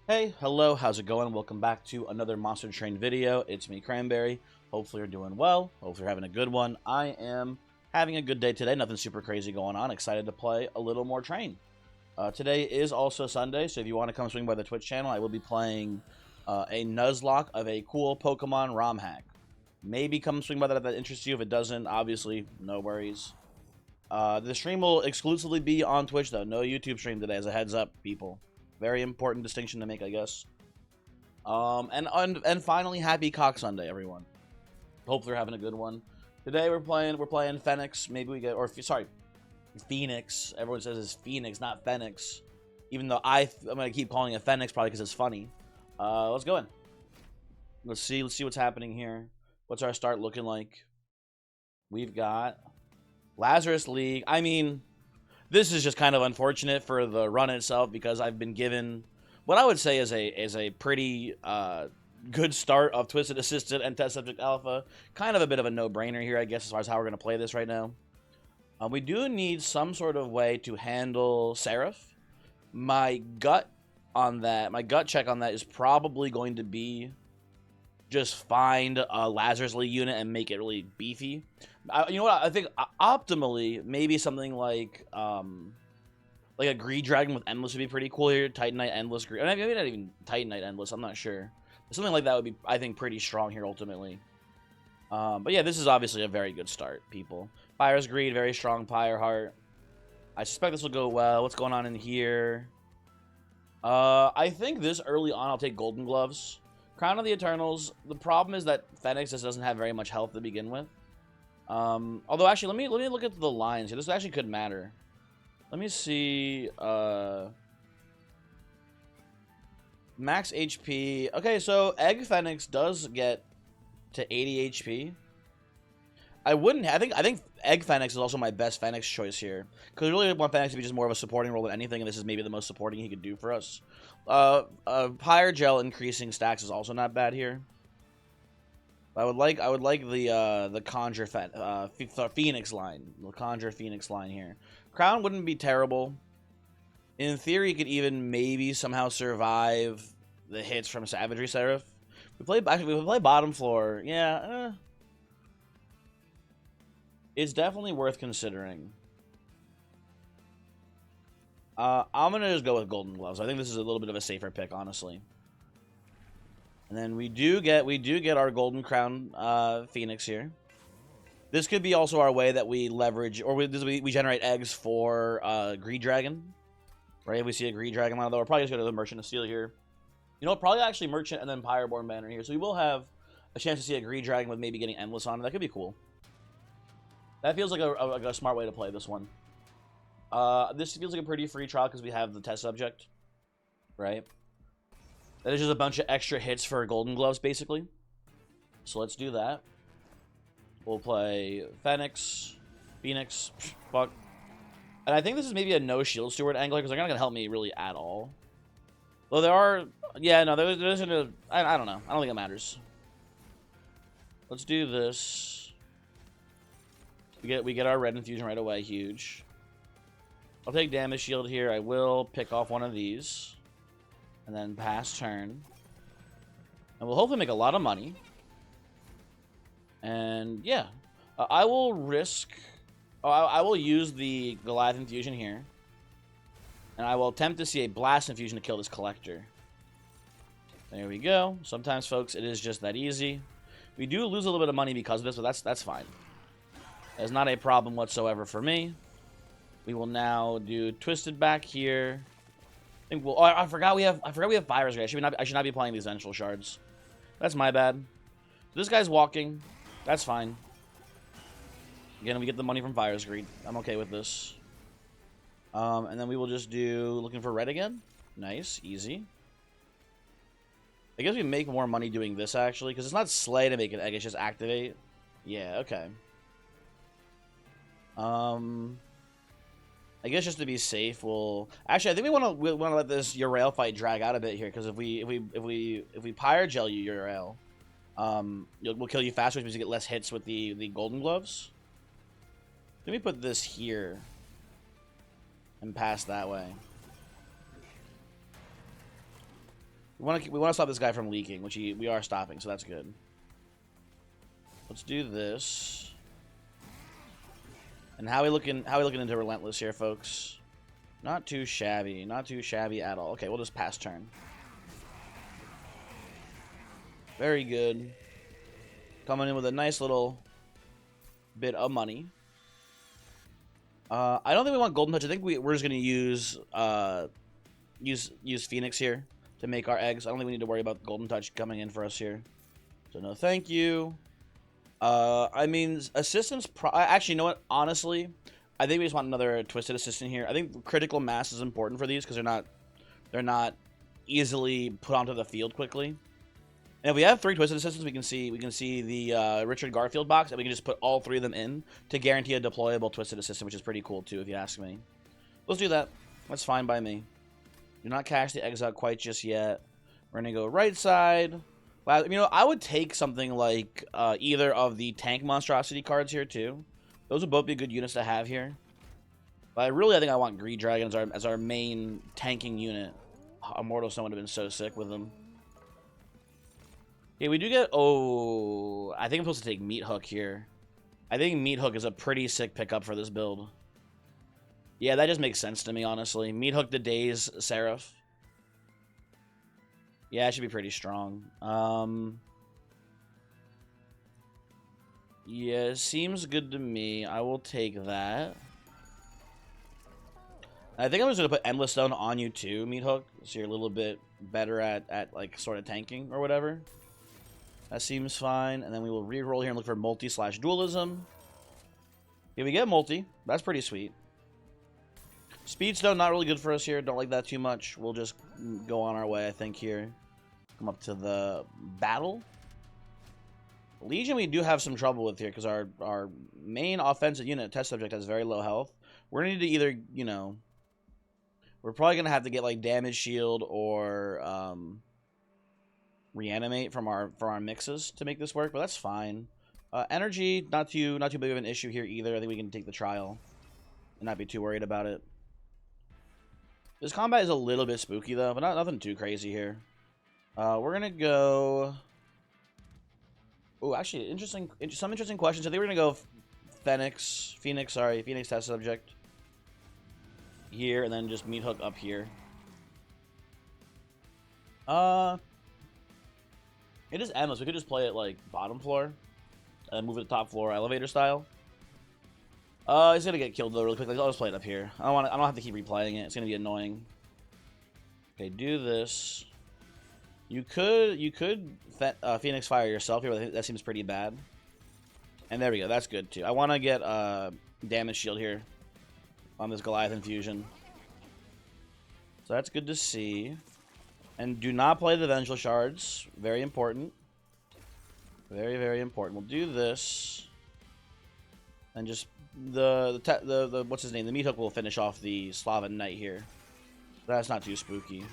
Hey, hello, how's it going? Welcome back to another Monster Train video. It's me, Cranberry. Hopefully you're doing well. Hopefully you're having a good one. I am having a good day today. Nothing super crazy going on. Excited to play a little more Train. Today is also Sunday, so if you want to come swing by the Twitch channel, I will be playing a Nuzlocke of a cool Pokemon ROM hack. Maybe come swing by that if that interests you. If it doesn't, obviously, no worries. The stream will exclusively be on Twitch, though. No YouTube stream today, as a heads up, people. Very important distinction to make, I guess. And finally, happy Cock Sunday, everyone. Hopefully, you're having a good one. Today we're playing Phoenix. Maybe we get sorry, Phoenix. Everyone says it's Phoenix, not Phoenix. Even though I'm gonna keep calling it Phoenix probably because it's funny. Let's go in. Let's see what's happening here. What's our start looking like? We've got Lazarus League. I mean, this is just kind of unfortunate for the run itself because I've been given what I would say is a pretty good start of Twisted Assistant and Test Subject Alpha. Kind of a bit of a no-brainer here, I guess, as far as how we're going to play this right now. We do need some sort of way to handle Seraph. My gut check on that is probably going to be just find a Lazarus League unit and make it really beefy. You know what? I think optimally, maybe something like a Greed Dragon with Endless would be pretty cool here. Titanite Endless Greed. Maybe not even Titanite Endless. I'm not sure. Something like that would be, I think, pretty strong here ultimately. But yeah, this is obviously a very good start, people. Pyre's Greed, very strong Pyre Heart. I suspect this will go well. What's going on in here? I think this early on I'll take Golden Gloves. Crown of the Eternals. The problem is that Phoenix just doesn't have very much health to begin with. Although actually, let me look at the lines here. This actually could matter. Let me see. Max HP. Okay, so Egg Phoenix does get to 80 HP. I think Egg Phoenix is also my best Phoenix choice here. Because I really want Phoenix to be just more of a supporting role than anything, and this is maybe the most supporting he could do for us. Higher Gel increasing stacks is also not bad here. I would like the Conjure Phoenix line. The Conjure Phoenix line here. Crown wouldn't be terrible. In theory, you could even maybe somehow survive the hits from Savagery Seraph. We play bottom floor. Yeah, it's definitely worth considering. I'm gonna just go with Golden Gloves. I think this is a little bit of a safer pick, honestly. And then we do get our Golden Crown Phoenix here. This could be also our way that we leverage, or we generate eggs for Greed Dragon. Right, if we see a Greed Dragon line, though, we're probably just going to go to the Merchant of Steel here. You know what, probably actually Merchant and then Pyreborn Banner here. So we will have a chance to see a Greed Dragon with maybe getting Endless on it. That could be cool. That feels like a smart way to play this one. This feels like a pretty free trial because we have the test subject. Right? That is just a bunch of extra hits for Golden Gloves, basically. So let's do that. We'll play Phoenix. Fuck. And I think this is maybe a no Shield Steward angler because they're not going to help me really at all. Though there are... Yeah, no, there isn't a... I don't know. I don't think it matters. Let's do this. We get our red infusion right away. Huge. I'll take damage shield here. I will pick off one of these. And then pass turn. And we'll hopefully make a lot of money. And yeah. I will risk... I will use the Goliath Infusion here. And I will attempt to see a Blast Infusion to kill this Collector. There we go. Sometimes, folks, it is just that easy. We do lose a little bit of money because of this, but that's fine. That's not a problem whatsoever for me. We will now do Twisted back here. I think we'll... Oh, I forgot we have Virus Ray. I should not be playing these Vengeful Shards. That's my bad. So this guy's walking. That's fine. Again, we get the money from Fire's Greed. I'm okay with this. And then we will just do looking for red again. Nice, easy. I guess we make more money doing this, actually, because it's not Slay to make an egg, it's just Activate. Yeah, okay. I guess just to be safe, we'll... Actually, I think we want to let this Urael fight drag out a bit here, because if we Pyre Gel you, Urael, we'll kill you faster, which means you get less hits with the Golden Gloves. Let me put this here and pass that way. We want to stop this guy from leaking, which we are stopping, so that's good. Let's do this. And how we looking into Relentless here, folks? Not too shabby. Not too shabby at all. Okay, we'll just pass turn. Very good. Coming in with a nice little bit of money. I don't think we want Golden Touch. I think we're just gonna use Phoenix here to make our eggs. I don't think we need to worry about Golden Touch coming in for us here. So no, thank you. I mean, assistants. Actually, you know what? Honestly, I think we just want another Twisted Assistant here. I think critical mass is important for these because they're not easily put onto the field quickly. And if we have 3 Twisted Assistants, we can see the Richard Garfield box, and we can just put all 3 of them in to guarantee a deployable Twisted Assistant, which is pretty cool too, if you ask me. Let's do that. That's fine by me. Do not cash the eggs out quite just yet. We're gonna go right side. Well, you know, I would take something like either of the tank monstrosity cards here too. Those would both be good units to have here. But I think I want Greed Dragon as our main tanking unit. Immortal Stone would have been so sick with them. Okay, we do get... Oh, I think I'm supposed to take Meat Hook here. I think Meat Hook is a pretty sick pickup for this build. Yeah, that just makes sense to me, honestly. Meat Hook the Days Seraph. Yeah, it should be pretty strong. Yeah, seems good to me. I will take that. I think I'm just going to put Endless Stone on you too, Meat Hook. So you're a little bit better at like, sort of tanking or whatever. That seems fine. And then we will re-roll here and look for multi/dualism. Yeah, we get multi. That's pretty sweet. Speedstone, not really good for us here. Don't like that too much. We'll just go on our way, I think, here. Come up to the battle. Legion we do have some trouble with here because our main offensive unit, test subject, has very low health. We're going to need to either, you know... We're probably going to have to get, like, damage shield or reanimate from our mixes to make this work, but that's fine. Energy, not too big of an issue here either. I think we can take the trial and not be too worried about it. This combat is a little bit spooky, though, but nothing too crazy here. We're going to go... Oh, actually, some interesting questions. I think we're going to go Phoenix test subject here, and then just Meat Hook up here. It is endless. We could just play it like bottom floor and move it to top floor elevator style. It's gonna get killed though really quickly. I'll just play it up here. I don't have to keep replaying it. It's gonna be annoying. Okay, do this. You could Phoenix Fire yourself here, but I think that seems pretty bad. And there we go. That's good too. I want to get damage shield here on this Goliath infusion. So that's good to see. And do not play the Vengeful Shards. Very important. Very, very important. We'll do this. And just the what's his name? The Meat Hook will finish off the Slavan Knight here. That's not too spooky.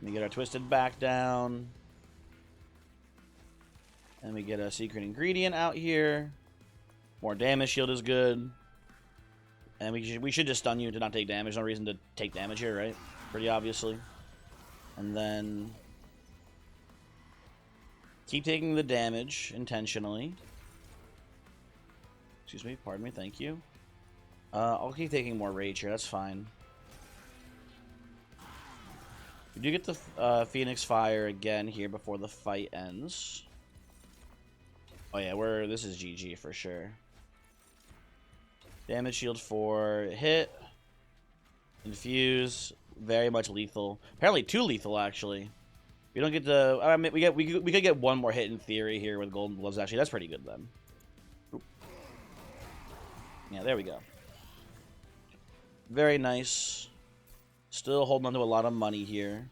Let me get our Twisted back down. And we get a Secret Ingredient out here. More damage shield is good. And we should just stun you to not take damage. No reason to take damage here, right? Pretty obviously. And then keep taking the damage intentionally. Excuse me, pardon me, thank you. I'll keep taking more rage here, that's fine. We do get the Phoenix Fire again here before the fight ends. Oh yeah, this is GG for sure. Damage shield for hit. Infuse. Very much lethal. Apparently too lethal, actually. We don't get the... I mean, we could get one more hit in theory here with Golden Gloves, actually. That's pretty good, then. Oop. Yeah, there we go. Very nice. Still holding on to a lot of money here.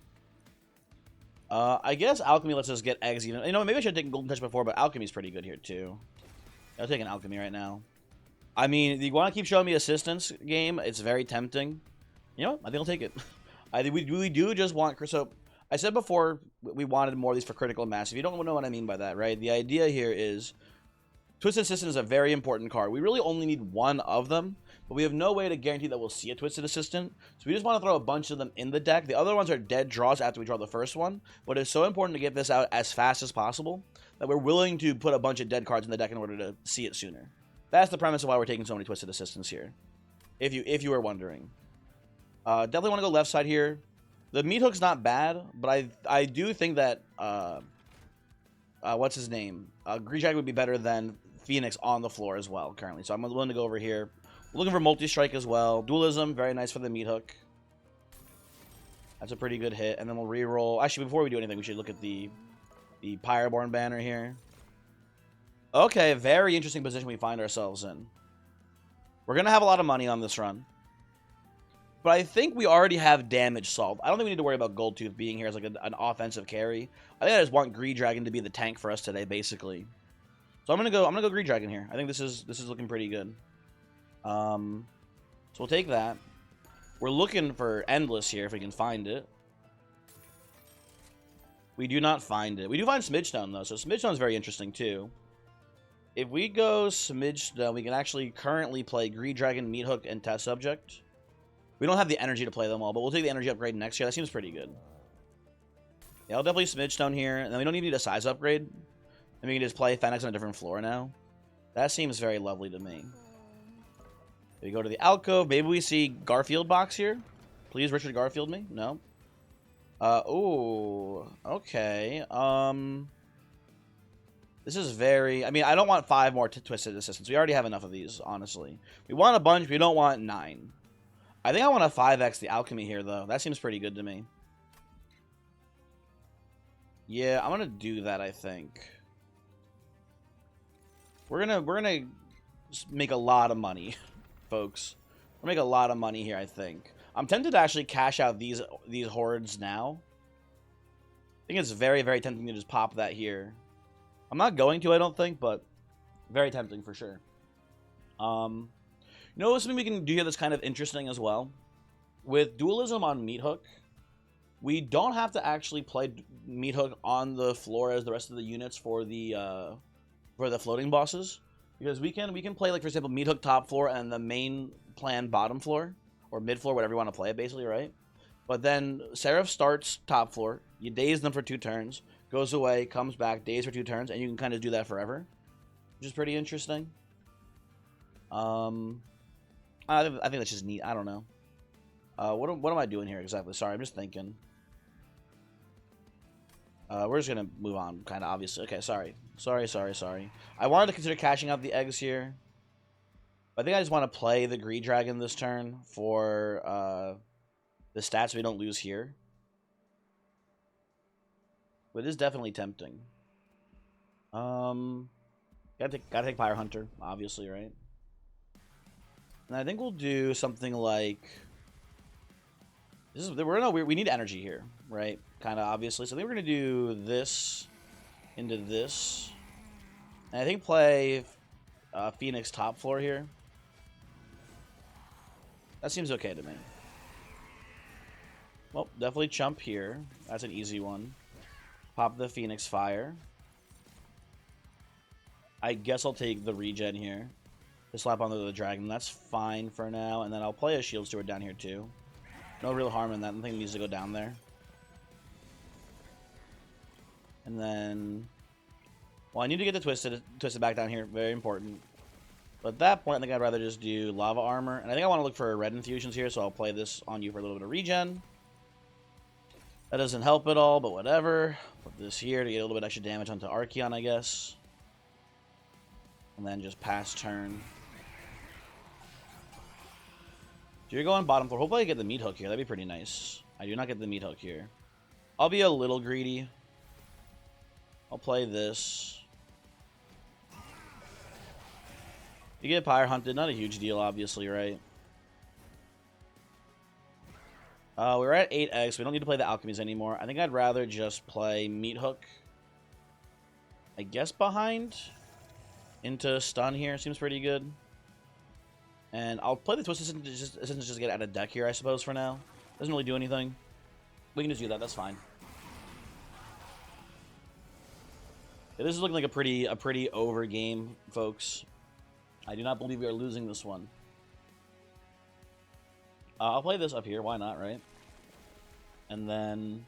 I guess Alchemy lets us get eggs even. You know, maybe I should have taken Golden Touch before, but Alchemy's pretty good here, too. I'll take an Alchemy right now. I mean, you want to keep showing me assistance game? It's very tempting. You know what? I think I'll take it. I think we do just want... So, I said before we wanted more of these for critical mass. If you don't know what I mean by that, right? The idea here is Twisted Assistant is a very important card. We really only need one of them, but we have no way to guarantee that we'll see a Twisted Assistant. So we just want to throw a bunch of them in the deck. The other ones are dead draws after we draw the first one, but it's so important to get this out as fast as possible that we're willing to put a bunch of dead cards in the deck in order to see it sooner. That's the premise of why we're taking so many Twisted Assistants here, if you were wondering. Definitely want to go left side here. The Meat Hook's not bad, but I do think that what's his name? Greedjack would be better than Phoenix on the floor as well currently. So I'm willing to go over here. We're looking for multi-strike as well. Dualism, very nice for the Meat Hook. That's a pretty good hit. And then we'll re-roll. Actually, before we do anything, we should look at the Pyreborn banner here. Okay, very interesting position we find ourselves in. We're going to have a lot of money on this run. But I think we already have damage solved. I don't think we need to worry about Goldtooth being here as like an offensive carry. I think I just want Greeddragon to be the tank for us today, basically. So I'm gonna go Greeddragon here. I think this is looking pretty good. So we'll take that. We're looking for Endless here if we can find it. We do not find it. We do find Smidgestone though, so Smidgestone is very interesting too. If we go Smidgestone, we can actually currently play Greeddragon, Meat Hook, and Test Subject. We don't have the energy to play them all, but we'll take the energy upgrade next year. That seems pretty good. Yeah, I'll definitely Smidgestone here, and then we don't even need a size upgrade. And we can just play Fenix on a different floor now. That seems very lovely to me. We go to the alcove. Maybe we see Garfield box here. Please, Richard Garfield me. No. Ooh. Okay. This is very... I mean, I don't want 5 more Twisted Assistants. We already have enough of these, honestly. We want a bunch. We don't want 9. I think I want to 5x the alchemy here, though. That seems pretty good to me. Yeah, I'm gonna do that, I think. We're gonna make a lot of money, folks. We're gonna make a lot of money here, I think. I'm tempted to actually cash out these hordes now. I think it's very, very tempting to just pop that here. I'm not going to, I don't think, but very tempting for sure. You know something we can do here that's kind of interesting as well? With Dualism on Meat Hook, we don't have to actually play Meat Hook on the floor as the rest of the units for the floating bosses. Because we can play, like, for example, Meat Hook top floor and the main plan bottom floor. Or mid floor, whatever you want to play it, basically, right? But then Seraph starts top floor, you daze them for 2 turns, goes away, comes back, daze for 2 turns, and you can kind of do that forever. Which is pretty interesting. I think that's just neat. I don't know. What am I doing here exactly? Sorry, I'm just thinking. We're just going to move on, kind of, obviously. Okay, sorry. Sorry. I wanted to consider cashing out the eggs here. But I think I just want to play the Greeddragon this turn for the stats so we don't lose here. But it is definitely tempting. Gotta take Pyre Hunter, obviously, right? And I think we'll do something like... we need energy here, right? Kind of obviously. So I think we're going to do this into this. And I think play Phoenix top floor here. That seems okay to me. Well, definitely chump here. That's an easy one. Pop the Phoenix Fire. I guess I'll take the regen here. To slap onto the dragon. That's fine for now. And then I'll play a Shield Steward down here too. No real harm in that. Nothing needs to go down there. And then... well, I need to get the Twisted back down here. Very important. But at that point, I think I'd rather just do Lava Armor. And I think I want to look for red infusions here, so I'll play this on you for a little bit of regen. That doesn't help at all, but whatever. Put this here to get a little bit extra damage onto Archeon, I guess. And then just pass turn. So you're going bottom floor. Hopefully I get the Meat Hook here. That'd be pretty nice. I do not get the Meat Hook here. I'll be a little greedy. I'll play this. You get Pyre Hunted. Not a huge deal, obviously, right? We're at 8 eggs. So we don't need to play the Alchemies anymore. I think I'd rather just play Meat Hook. I guess behind. Into stun here. Seems pretty good. And I'll play the Twisted Assistants just get out of deck here, I suppose, for now. Doesn't really do anything. We can just do that. That's fine. Yeah, this is looking like a pretty over game, folks. I do not believe we are losing this one. I'll play this up here. Why not, right? And then...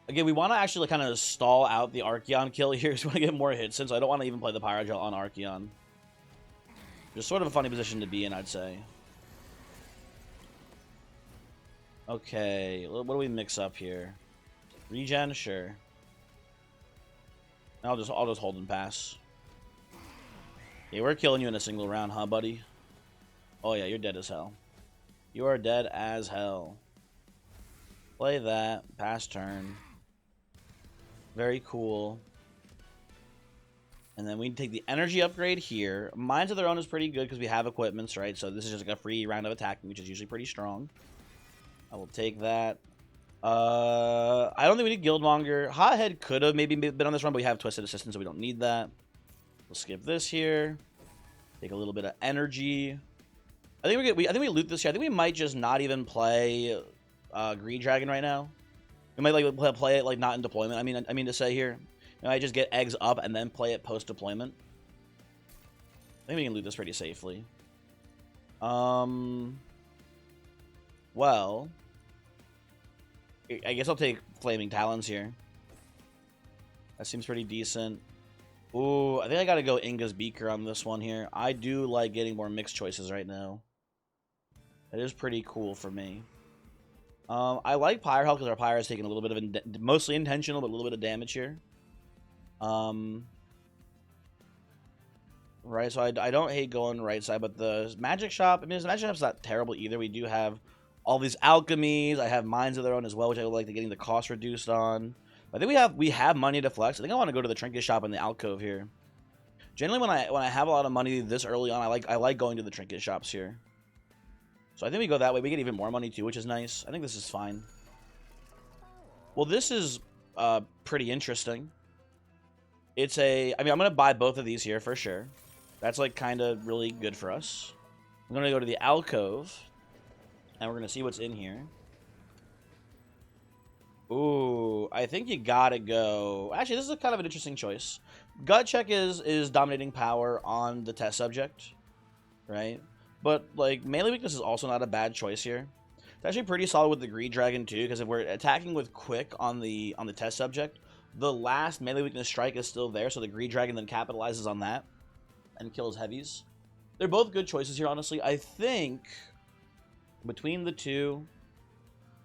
Again, we want to actually kind of stall out the Archeon kill here, so we want to get more hits in, so I don't want to even play the Pyrogel on Archeon. Just sort of a funny position to be in, I'd say. Okay, what do we mix up here? Regen? Sure. I'll just hold and pass. Yeah, we're killing you in a single round, huh, buddy? Oh yeah, you're dead as hell. You are dead as hell. Play that. Pass turn. Very cool. And then we take the energy upgrade here. Minds of Their Own is pretty good because we have equipments, right? So this is just like a free round of attacking, which is usually pretty strong. I will take that. I don't think we need Guildmonger. Hothead could have maybe been on this run, but we have Twisted Assistance, so we don't need that. We'll skip this here. Take a little bit of energy. I think I think we loot this here. I think we might just not even play Greed Dragon right now. We might like play it like not in deployment. I mean to say here, you know, I just get eggs up and then play it post deployment. I think we can loot this pretty safely. Well, I guess I'll take Flaming Talons here. That seems pretty decent. Ooh, I think I gotta go Inga's Beaker on this one here. I do like getting more mixed choices right now. It is pretty cool for me. I like Pyre Health because our Pyre is taking a little bit of, mostly intentional, but a little bit of damage here. Right, so I don't hate going right side, but the Magic Shop, I mean, the Magic Shop's not terrible either. We do have all these alchemies. I have Minds of Their Own as well, which I would like to getting the cost reduced on. I think we have money to flex. I think I want to go to the Trinket Shop in the Alcove here. Generally, when I have a lot of money this early on, I like going to the Trinket Shops here. So I think we go that way. We get even more money too, which is nice. I think this is fine. Well, this is pretty interesting. I mean, I'm going to buy both of these here for sure. That's like kind of really good for us. I'm going to go to the Alcove. And we're going to see what's in here. Ooh, I think you got to go. Actually, this is kind of an interesting choice. Gut Check is dominating power on the test subject. Right? But, like, melee weakness is also not a bad choice here. It's actually pretty solid with the Greed Dragon, too, because if we're attacking with Quick on the test subject, the last melee weakness strike is still there, so the Greed Dragon then capitalizes on that and kills heavies. They're both good choices here, honestly. I think between the two,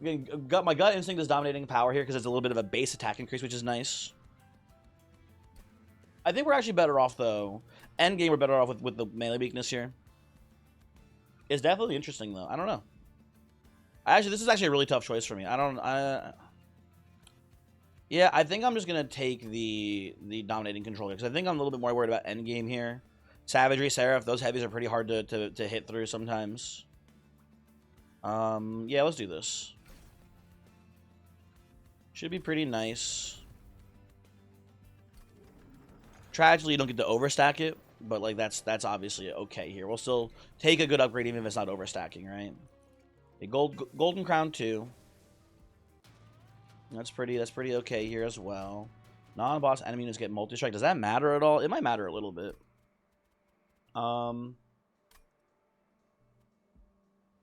again, my gut instinct is dominating power here because it's a little bit of a base attack increase, which is nice. I think we're actually better off, though. Endgame, we're better off with the melee weakness here. It's definitely interesting, though. I don't know. This is actually a really tough choice for me. Yeah, I think I'm just going to take the dominating control here, because I think I'm a little bit more worried about endgame here. Savagery, Seraph, those heavies are pretty hard to hit through sometimes. Yeah, let's do this. Should be pretty nice. Tragically, you don't get to overstack it, but like that's obviously okay here. We'll still take a good upgrade even if it's not overstacking, right? A Golden Crown 2. That's pretty okay here as well. Non-boss enemy units get multi-strike. Does that matter at all? It might matter a little bit.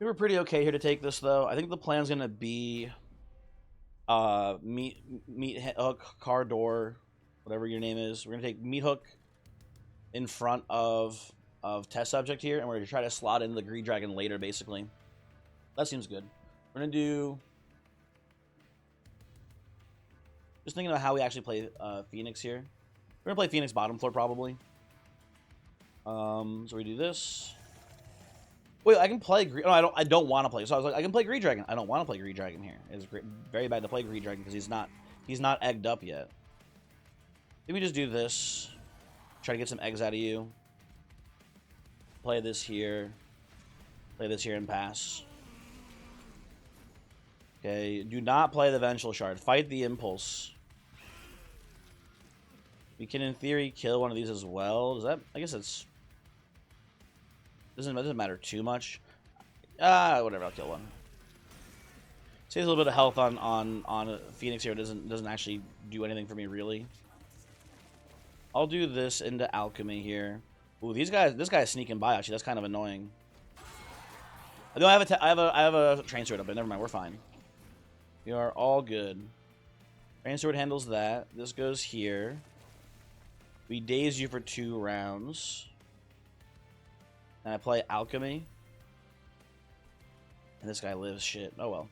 We were pretty okay here to take this though. I think the plan's gonna be Meat Hook, Car Door, whatever your name is. We're gonna take Meat Hook in front of test subject here, and we're gonna try to slot in the Greed Dragon later, basically. That seems good. We're gonna do. Just thinking about how we actually play Phoenix here. We're gonna play Phoenix bottom floor probably. So we do this. Wait, I can play Greed. No, I don't want to play. So I was like, I can play Greed Dragon. I don't want to play Greed Dragon here. It's very bad to play Greed Dragon because he's not egged up yet. Maybe we just do this. Try to get some eggs out of you. Play this here. Play this here and pass. Okay, do not play the Vengeful Shard. Fight the Impulse. We can, in theory, kill one of these as well. Does that? I guess it's. Doesn't matter too much. Whatever. I'll kill one. Saves a little bit of health on Phoenix here. It doesn't actually do anything for me really. I'll do this into alchemy here. Ooh, these guys. This guy's sneaking by. Actually, that's kind of annoying. No, I have a train sword up, but never mind. We're fine. We are all good. Train sword handles that. This goes here. We daze you for 2 rounds. And I play alchemy. And this guy lives. Shit. Oh well.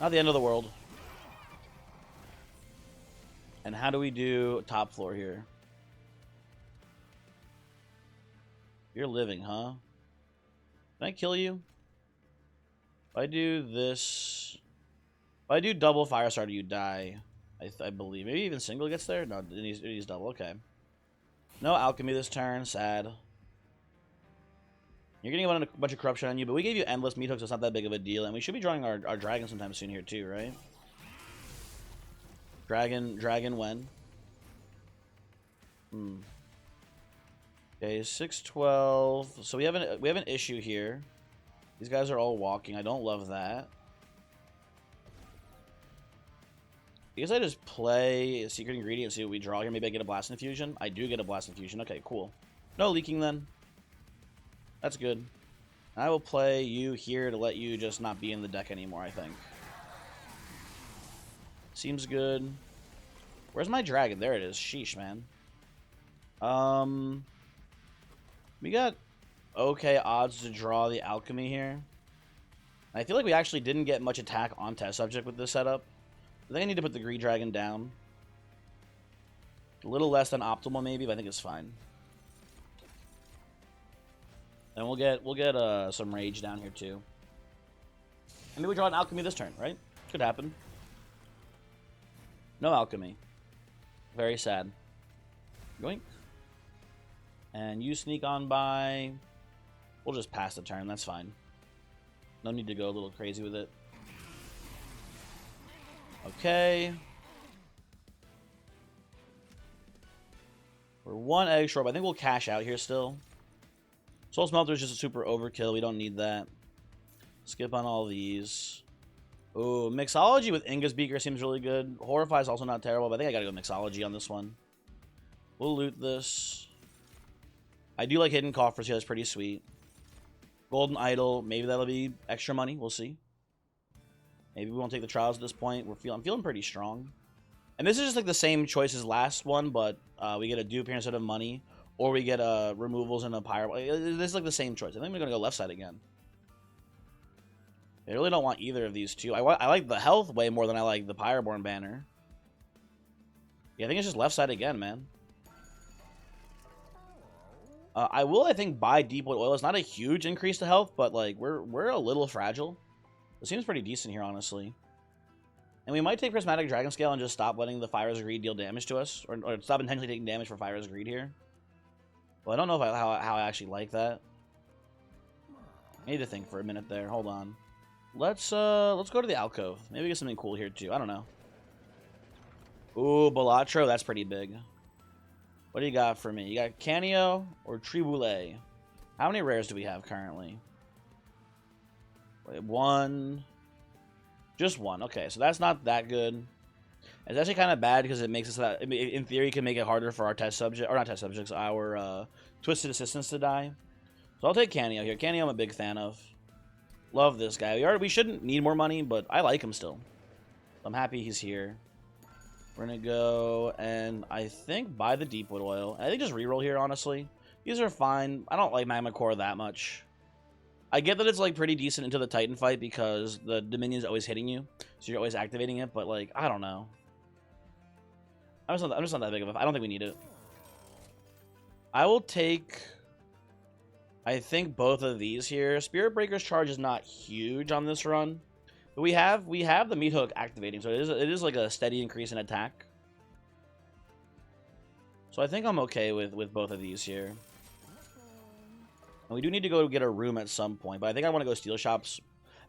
Not the end of the world. And how do we do top floor here? You're living, huh? Can I kill you? If I do this... If I do double fire starter, you die. I believe. Maybe even single gets there? No, it needs double. Okay. No alchemy this turn. Sad. You're getting a bunch of corruption on you, but we gave you endless meat hooks, so it's not that big of a deal. And we should be drawing our dragon sometime soon here too, right? Dragon when? Okay, 612. So we have an issue here. These guys are all walking. I don't love that. I guess I just play a secret ingredient and see what we draw here. Maybe I get a blast infusion. I do get a blast infusion. Okay, cool. No leaking then. That's good. I will play you here to let you just not be in the deck anymore, I think. Seems good. Where's my dragon? There it is. Sheesh, man. We got okay odds to draw the alchemy here. I feel like we actually didn't get much attack on test subject with this setup. I think I need to put the greed dragon down. A little less than optimal maybe, but I think it's fine. And we'll get some rage down here too. And maybe we draw an alchemy this turn, right? Could happen. No alchemy. Very sad. Yoink. And you sneak on by. We'll just pass the turn, that's fine. No need to go a little crazy with it. Okay. We're 1 egg short, but I think we'll cash out here still. Soul Smelter is just a super overkill. We don't need that. Skip on all these. Ooh, Mixology with Inga's Beaker seems really good. Horrify is also not terrible, but I think I gotta go Mixology on this one. We'll loot this. I do like Hidden Coffers here. That's pretty sweet. Golden Idol. Maybe that'll be extra money. We'll see. Maybe we won't take the trials at this point. I'm feeling pretty strong. And this is just like the same choice as last one, but we get a dupe here instead of money. Or we get removals and a pyro. This is like the same choice. I think we're going to go left side again. I really don't want either of these two. I like the health way more than I like the Pyroborn banner. Yeah, I think it's just left side again, man. I will, I think, buy Deep Wood Oil. It's not a huge increase to health, but like we're a little fragile. It seems pretty decent here, honestly. And we might take Prismatic Dragon Scale and just stop letting the Fire's Greed deal damage to us, or stop intentionally taking damage for Fire's Greed here. Well, I don't know if how I actually like that. I need to think for a minute there. Hold on. Let's go to the alcove. Maybe get something cool here too. I don't know. Ooh, Balatro, that's pretty big. What do you got for me? You got Canio or Triboulet? How many rares do we have currently? Wait, 1. Just 1. Okay, so that's not that good. It's actually kind of bad because it makes us that, in theory, can make it harder for our test subject, or not test subjects, our Twisted Assistants to die. So I'll take Canio here. Canio I'm a big fan of. Love this guy. We shouldn't need more money, but I like him still. I'm happy he's here. We're going to go and I think buy the Deepwood Oil. I think just reroll here, honestly. These are fine. I don't like Magma Core that much. I get that it's like pretty decent into the Titan fight because the Dominion's always hitting you. So you're always activating it, but like, I don't know. I'm just not that big of a... I don't think we need it. I will take... I think both of these here. Spirit Breaker's charge is not huge on this run. But we have the Meat Hook activating, so it is like a steady increase in attack. So I think I'm okay with both of these here. And we do need to go get a room at some point, but I think I want to go Steel Shops.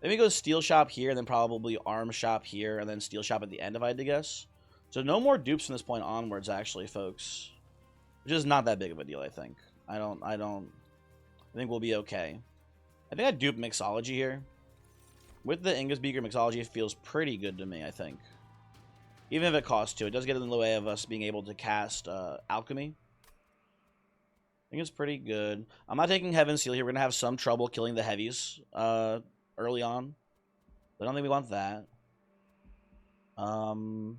Maybe go Steel Shop here, and then probably Arm Shop here, and then Steel Shop at the end if I had to guess. So no more dupes from this point onwards, actually, folks. Which is not that big of a deal, I think. I think we'll be okay. I think I dupe Mixology here. With the Ingus Beaker, Mixology feels pretty good to me, I think. Even if it costs 2, it does get in the way of us being able to cast Alchemy. I think it's pretty good. I'm not taking Heaven's Seal here. We're going to have some trouble killing the heavies early on. I don't think we want that. So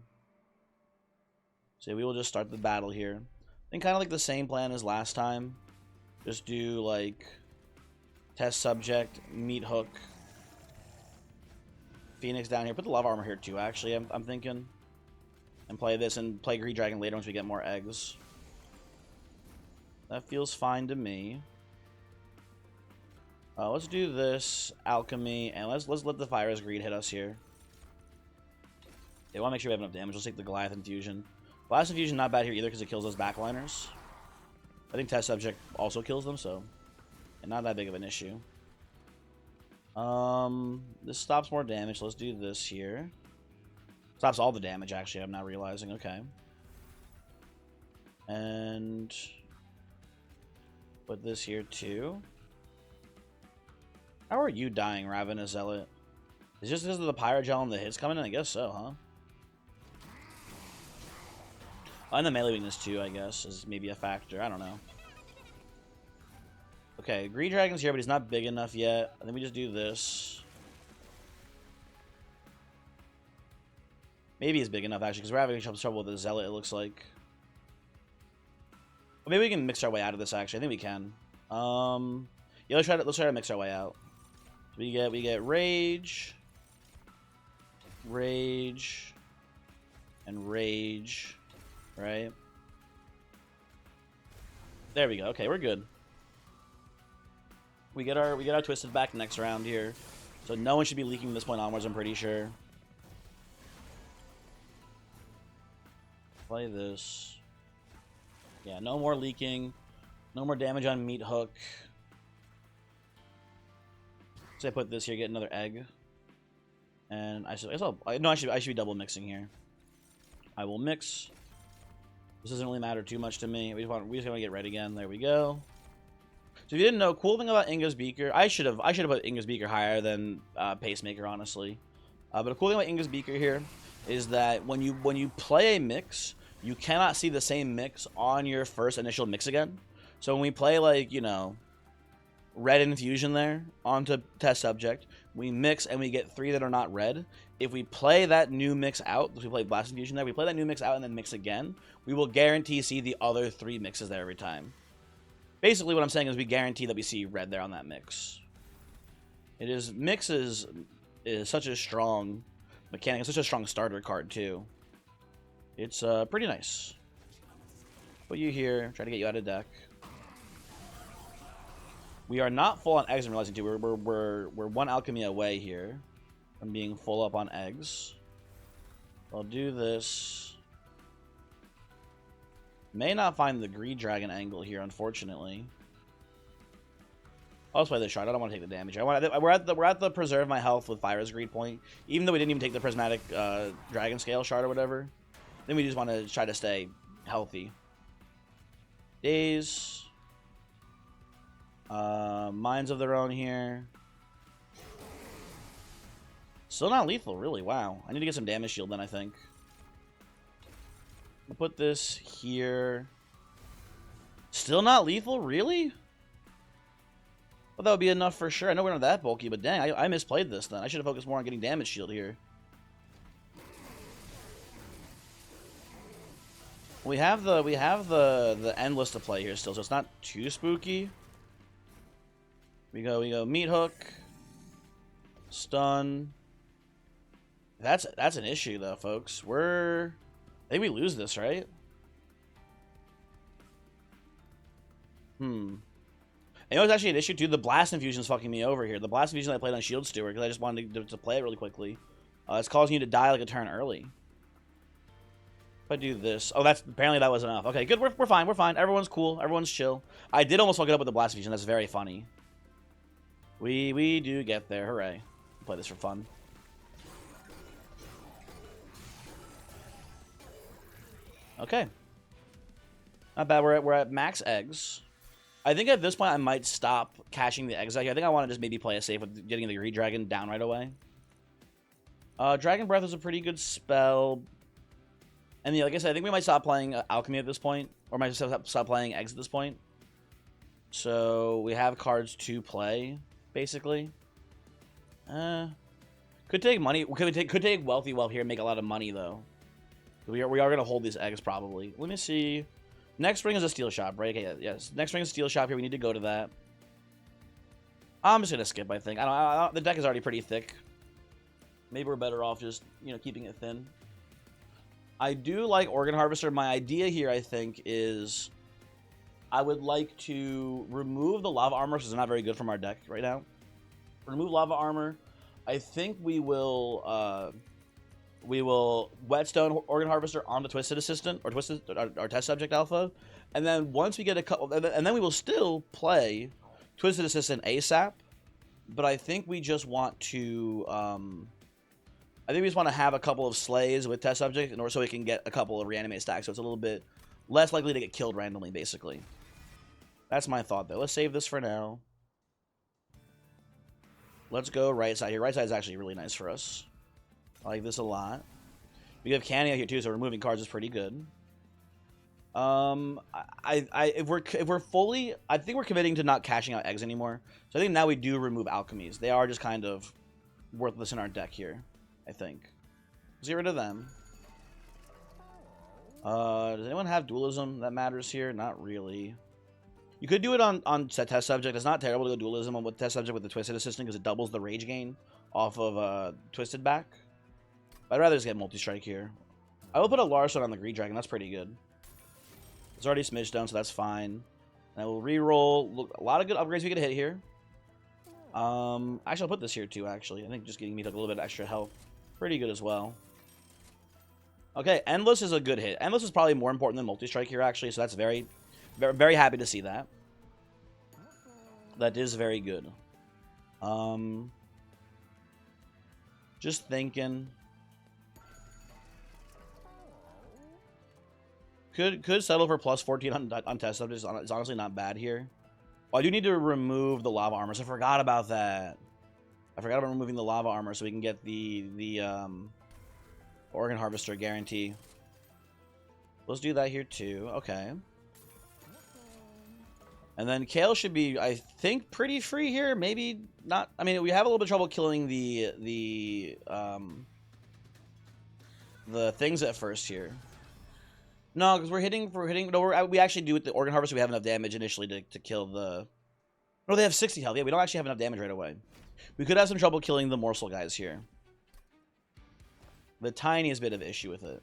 we will just start the battle here. I think kind of like the same plan as last time. Just do like test subject, meat hook, Phoenix down here. Put the lava armor here too, actually, I'm thinking. And play this and play Greed Dragon later once we get more eggs. That feels fine to me. Let's do this Alchemy, and let's let the Fire's Greed hit us here. They want to make sure we have enough damage. Let's take the Goliath Infusion. Blast Infusion not bad here either because it kills those backliners. I think Test Subject also kills them, so not that big of an issue. This stops more damage. So let's do this here. Stops all the damage, actually. I'm not realizing. Okay. And put this here too. How are you dying, Ravenous Zealot? Is it just because of the Pyrogel and the hits coming in? I guess so, huh? And the melee weakness too, I guess, is maybe a factor. I don't know. Okay, Greed Dragon's here, but he's not big enough yet. I think we just do this. Maybe he's big enough, actually, because we're having trouble with the Zealot, it looks like. Well, maybe we can mix our way out of this, actually. I think we can. Yeah, let's try to mix our way out. We get Rage, Rage, and Rage, right? There we go. Okay, we're good. We get our Twisted back next round here, so no one should be leaking from this point onwards. I'm pretty sure. Play this. Yeah, no more leaking, no more damage on Meat Hook. So I put this here, get another egg, and I should be double mixing here. I will mix. This doesn't really matter too much to me. We just want to get red again. There we go. So if you didn't know, cool thing about Inga's Beaker, I should have put Inga's Beaker higher than Pacemaker, honestly. But a cool thing about Inga's Beaker here is that when you play a mix, you cannot see the same mix on your first initial mix again. So when we play, like, you know, red infusion there onto test subject, we mix and we get 3 that are not red. If we play that new mix out, if we play blast infusion there, we play that new mix out and then mix again, we will guarantee see the other 3 mixes there every time. Basically what I'm saying is we guarantee that we see red there on that mix. Mix is such a strong mechanic. It's such a strong starter card too. It's pretty nice. Put you here, try to get you out of deck. We are not full on eggs, I'm realizing too. We're 1 alchemy away here from being full up on eggs. I'll do this. May not find the Greed Dragon angle here, unfortunately. I'll just play this shard. I don't want to take the damage. We're at the preserve my health with Fire's Greed point, even though we didn't even take the prismatic dragon scale shard or whatever. Then we just want to try to stay healthy. Daze. Minds of their own here. Still not lethal, really. Wow. I need to get some damage shield then, I think. I'll put this here. Still not lethal? Really? Well, that would be enough for sure. I know we're not that bulky, but dang, I misplayed this then. I should have focused more on getting damage shield here. We have the endless to play here still, so it's not too spooky. We go meat hook, stun. That's an issue though, folks. I think we lose this, right? And you know, it's actually an issue too. The blast infusion is fucking me over here. The blast infusion I played on Shield Steward because I just wanted to play it really quickly. It's causing you to die like a turn early. If I do this, apparently that was enough. Okay, good. We're fine. We're fine. Everyone's cool. Everyone's chill. I did almost fuck it up with the blast infusion. That's very funny. We do get there. Hooray! I'll play this for fun. Okay. Not bad. We're at max eggs. I think at this point I might stop caching the eggs out here. I think I want to just maybe play it safe with getting the Greed Dragon down right away. Dragon Breath is a pretty good spell. And yeah, like I said, I think we might stop playing alchemy at this point, or might stop playing eggs at this point. So we have cards to play, basically. Could take money. Could take wealthy wealth here and make a lot of money though. We are gonna hold these eggs probably. Let me see. Next ring is a steel shop, right? Okay, yes. Next ring is a steel shop here. We need to go to that. I'm just gonna skip. I think. I don't, the deck is already pretty thick. Maybe we're better off just keeping it thin. I do like Organ Harvester. My idea here, I think, is I would like to remove the Lava Armor because it's not very good from our deck right now. Remove Lava Armor. I think we will Whetstone Organ Harvester on the Twisted Assistant or Twisted our Test Subject Alpha, and then once we get a couple, and then we will still play Twisted Assistant ASAP. But I think we just want to I think we just want to have a couple of slays with Test Subject in order so we can get a couple of reanimate stacks, so it's a little bit less likely to get killed randomly, basically. That's my thought, though. Let's save this for now. Let's go right side here. Right side is actually really nice for us. I like this a lot. We have Canny out here, too, so removing cards is pretty good. If we're fully... I think we're committing to not cashing out eggs anymore. So I think now we do remove alchemies. They are just kind of worthless in our deck here, I think. Let's get rid of them. Does anyone have dualism that matters here? Not really. You could do it on Test Subject. It's not terrible to go dualism on with Test Subject with the Twisted Assistant because it doubles the rage gain off of Twisted back. But I'd rather just get multi-strike here. I will put a Larson on the Greed Dragon. That's pretty good. It's already smidged down, so that's fine. And I will re-roll. Look, a lot of good upgrades we could hit here. Actually, I'll put this here too, actually. I think just getting me a little bit of extra health. Pretty good as well. Okay, Endless is a good hit. Endless is probably more important than multi-strike here, actually, so that's very, very happy to see that. That is very good. Just thinking. Could settle for plus 14 on Test Subject. It's honestly not bad here. Oh, I do need to remove the Lava Armor, so I forgot about that. I forgot about removing the Lava Armor so we can get the Organ Harvester guarantee. Let's do that here too. Okay. And then Kale should be, I think, pretty free here. Maybe not. I mean, we have a little bit of trouble killing the things at first here. No, because we're hitting. No, we actually do with the Organ Harvester. We have enough damage initially to kill the. No, they have 60 health. Yeah, we don't actually have enough damage right away. We could have some trouble killing the morsel guys here. The tiniest bit of issue with it.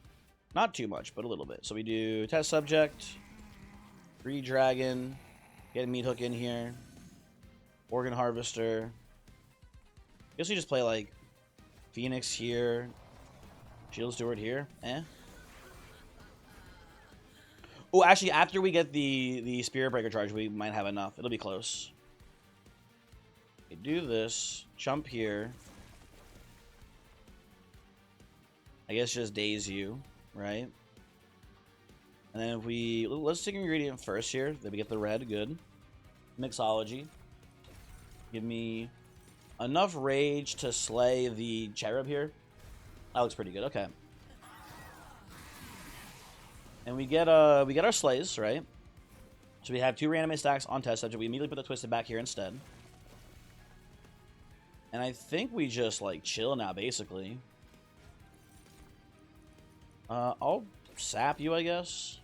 Not too much, but a little bit. So we do Test Subject, Greed Dragon, get a Meat Hook in here, Organ Harvester. I guess we just play like Phoenix here, Shield Steward here. Oh, actually, after we get the Spirit Breaker charge, we might have enough. It'll be close. We do this. Jump here. I guess just daze you, right? And then if we... Let's take ingredient first here. Then we get the red. Good. Mixology. Give me enough rage to slay the cherub here. That looks pretty good. Okay. And we get our slays, right? So we have 2 reanimate stacks on Test Subject. We immediately put the Twisted back here instead. And I think we just, like, chill now, basically. I'll sap you, I guess.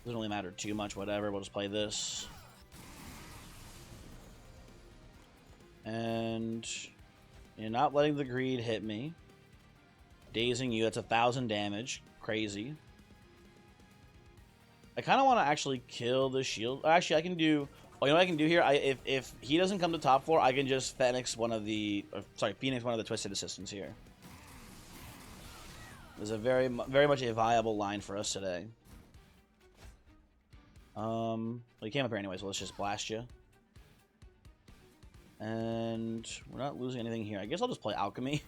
Doesn't really matter too much, whatever. We'll just play this. And you're not letting the greed hit me. Dazing you, that's 1,000 damage. Crazy. I kind of want to actually kill the shield. Actually, I can do... Oh, you know what I can do here? If he doesn't come to top floor, I can just Phoenix one of the... Phoenix one of the Twisted Assistants here. There's a very much a viable line for us today. Well, you came up here anyway, so let's just blast you. And we're not losing anything here. I guess I'll just play Alchemy.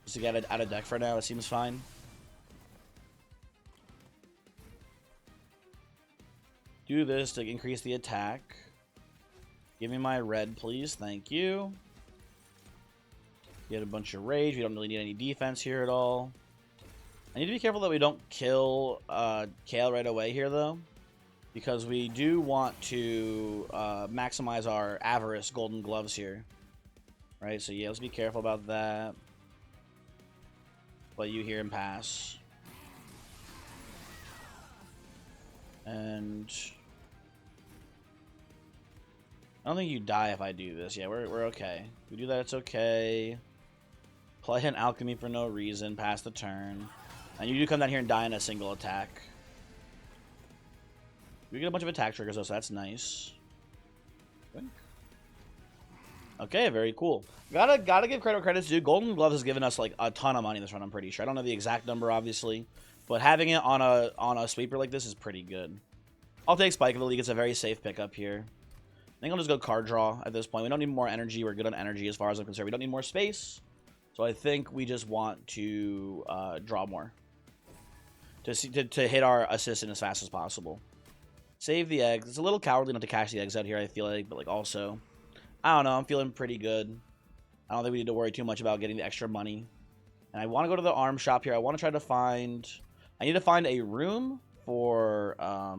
Just to get it out of deck for now, it seems fine. Do this to increase the attack. Give me my red, please. Thank you. Get a bunch of rage. We don't really need any defense here at all. I need to be careful that we don't kill Kale right away here, though. Because we do want to maximize our Avarice Golden Gloves here. Right, so yeah, let's be careful about that. Let you hear him pass. And I don't think you die if I do this. Yeah, we're okay. If we do that, it's okay. Play an Alchemy for no reason, pass the turn. And you do come down here and die in a single attack. We get a bunch of attack triggers though, so that's nice. Okay, very cool. Gotta give credit where credit's due. Golden Gloves has given us like a ton of money this run, I'm pretty sure. I don't know the exact number, obviously. But having it on a sweeper like this is pretty good. I'll take Spike of the League. It's a very safe pickup here. I think I'll just go card draw at this point. We don't need more energy. We're good on energy as far as I'm concerned. We don't need more space. So I think we just want to draw more. To hit our assistant as fast as possible. Save the eggs. It's a little cowardly not to cash the eggs out here, I feel like. But like also, I don't know. I'm feeling pretty good. I don't think we need to worry too much about getting the extra money. And I want to go to the arm shop here. I want to try to find... I need to find a room for... I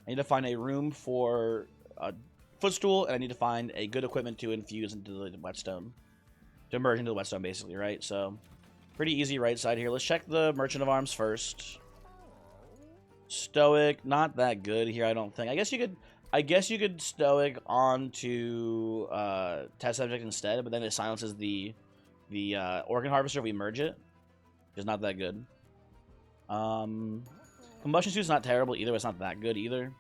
need to find a room for a footstool, and I need to find a good equipment to infuse into the whetstone. To merge into the whetstone, basically, right? So, pretty easy right side here. Let's check the Merchant of Arms first. Stoic, not that good here, I don't think. I guess you could Stoic onto Test Subject instead, but then it silences the Organ Harvester if we merge it. It's not that good. Combustion Suit's not terrible either, but it's not that good either.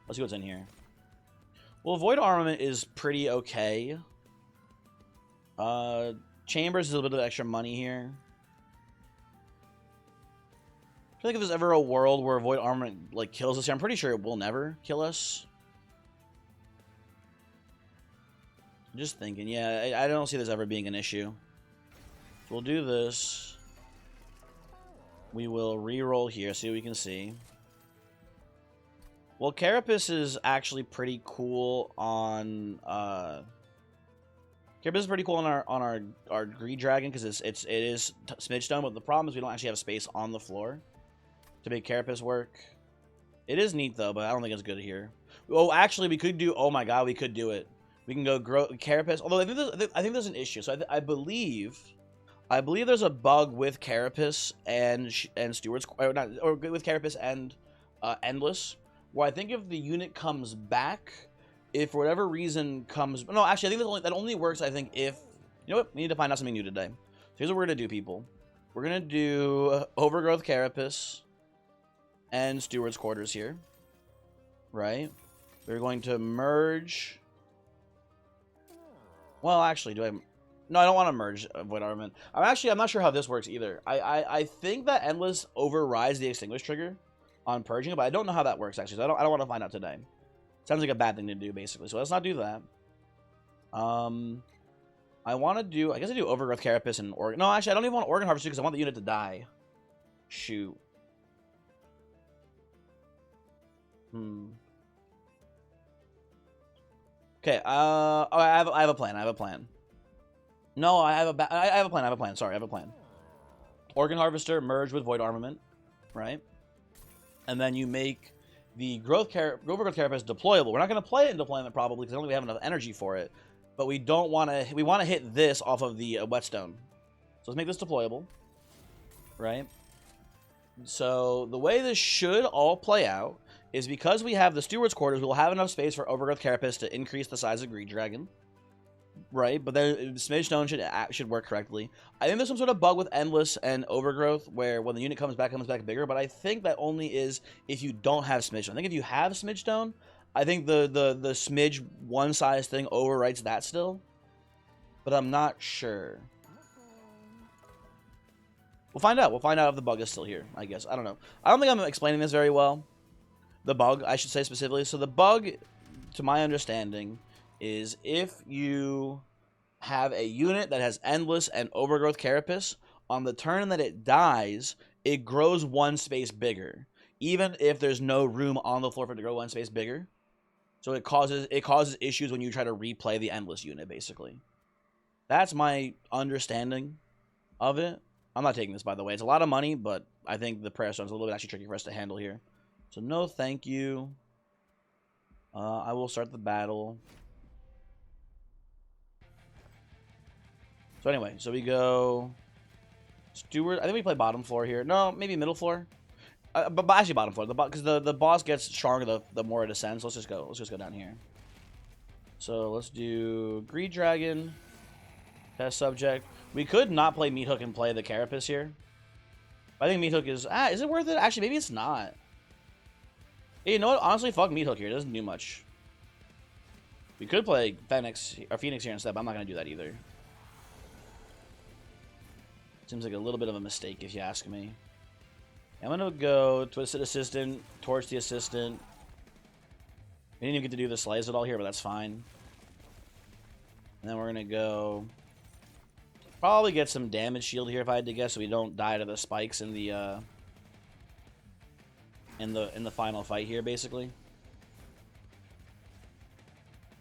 Let's see what's in here. Well, Void Armament is pretty okay. Chambers is a little bit of extra money here. I feel like if there's ever a world where Void Armament like kills us here, I'm pretty sure it will never kill us. I'm just thinking, yeah, I don't see this ever being an issue. So we'll do this. We will re-roll here, see what we can see. Well, Carapace is actually pretty cool on Carapace is pretty cool on our Greed Dragon because it is Smidge Stone, but the problem is we don't actually have space on the floor to make Carapace work. It is neat though, but I don't think it's good here. Oh, actually, we could do. Oh my god, we could do it. We can go grow Carapace. Although I think there's an issue. So I believe there's a bug with Carapace and Stewards, or with Carapace and Endless, where I think if the unit comes back, if for whatever reason comes... No, actually, I think that only works, I think, if... You know what? We need to find out something new today. So here's what we're going to do, people. We're going to do Overgrowth Carapace and Steward's Quarters here. Right? We're going to merge... Well, actually, do I... No, I don't want to merge Void Armament. I'm not sure how this works either. I think that Endless overrides the Extinguish trigger on purging it, but I don't know how that works, actually. So I don't want to find out today. Sounds like a bad thing to do, basically. So let's not do that. I want to do... I guess I do Overgrowth Carapace and Organ... No, actually, I don't even want Organ Harvester because I want the unit to die. Shoot. Okay, oh, I have a plan. No, I have a plan. Sorry, I have a plan. Organ Harvester merge with Void Armament, right? And then you make the Overgrowth Carapace deployable. We're not going to play it in deployment probably because I don't think we have enough energy for it. But we don't want to. We want to hit this off of the whetstone. So let's make this deployable, right? So the way this should all play out is because we have the Steward's Quarters, we will have enough space for Overgrowth Carapace to increase the size of Greed Dragon. Right, but then Smidge Stone should work correctly. I think there's some sort of bug with Endless and Overgrowth where when the unit comes back bigger, but I think that only is if you don't have Smidge Stone. I think if you have Smidge Stone, I think the Smidge one size thing overwrites that still, but I'm not sure. We'll find out. We'll find out if the bug is still here, I guess. I don't know. I don't think I'm explaining this very well. The bug, I should say specifically. So the bug, to my understanding, is if you have a unit that has Endless and Overgrowth Carapace, on the turn that it dies, it grows one space bigger, even if there's no room on the floor for it to grow one space bigger. So it causes issues when you try to replay the Endless unit, basically. That's my understanding of it. I'm not taking this, by the way. It's a lot of money, but I think the prayer stone's a little bit actually tricky for us to handle here. So no thank you. I will start the battle. So anyway, so we go Steward. I think we play bottom floor here. No, maybe middle floor. But actually bottom floor. Because the boss gets stronger the more it ascends. So let's just go. Let's just go down here. So let's do Greed Dragon. Test subject. We could not play Meat Hook and play the Carapace here. I think Meat Hook is it worth it? Actually, maybe it's not. Hey, you know what? Honestly, fuck Meat Hook here. It doesn't do much. We could play Phoenix here instead, but I'm not gonna do that either. Seems like a little bit of a mistake if you ask me. I'm gonna go Twisted Assistant, Torch the Assistant. We didn't even get to do the slice at all here, but that's fine. And then we're gonna go probably get some damage shield here if I had to guess, so we don't die to the spikes in the final fight here, basically.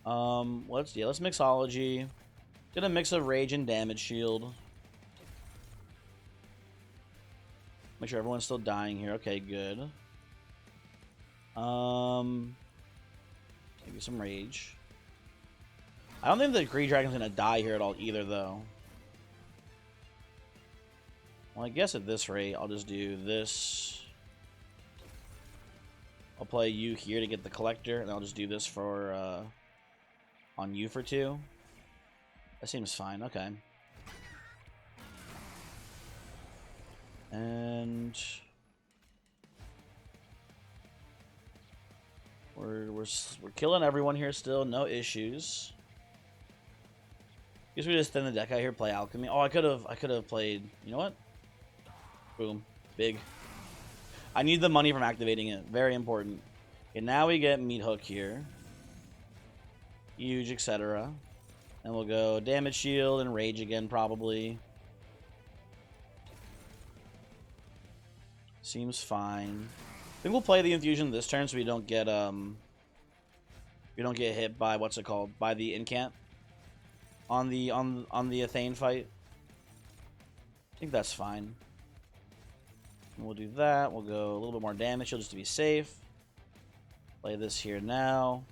Let's mixology. Gonna mix a rage and damage shield. Make sure everyone's still dying here. Okay, good. Maybe some rage. I don't think the Greed Dragon's gonna die here at all either, though. Well, I guess at this rate, I'll just do this. I'll play you here to get the collector, and I'll just do this for on you for 2. That seems fine. Okay. And we're killing everyone here still, no issues. Guess we just thin the deck out here, play alchemy. Oh, I could have played. You know what? Boom, big. I need the money from activating it. Very important. Okay, now we get Meat Hook here. Huge, etc. And we'll go damage shield and rage again probably. Seems fine. I think we'll play the infusion this turn so we don't get hit by what's it called? By the incant on the Athane fight. I think that's fine. And we'll do that. We'll go a little bit more damage just to be safe. Play this here now.